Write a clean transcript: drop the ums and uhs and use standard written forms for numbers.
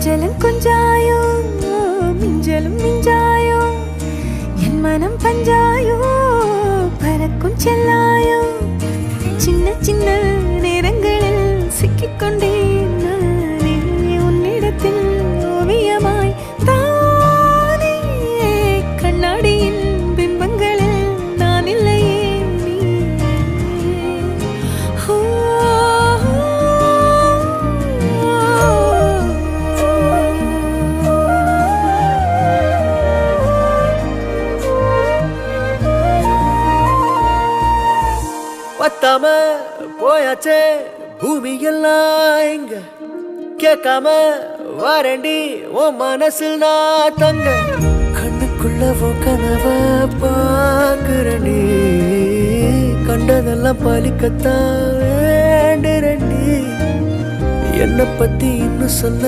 கொஞ்சலும் கொஞ்சாயோ மிஞ்சலும் மிஞ்சாயோ என் மனம் பஞ்சாயோ பறக்கும் செல்லாயோ சின்ன சின்ன நேரங்களில் சிக்கிக்கொண்டேன் நானே உன்னிடத்தில் ஓவியமாய் தானே கண்ணாடியின் பிம்பங்களில் நான் இல்லையே நீ பத்தாம போயாச்சே பூமி எல்லாம் இங்க கேட்காம வாரண்டி உன் மனசில் நான் தங்க கண்ணுக்குள்ள கனவ பாக்குறண்டி கண்டதெல்லாம் பலிக்கத்தான் வேண்டுறண்டி என்னை பத்தி இன்னும் சொல்ல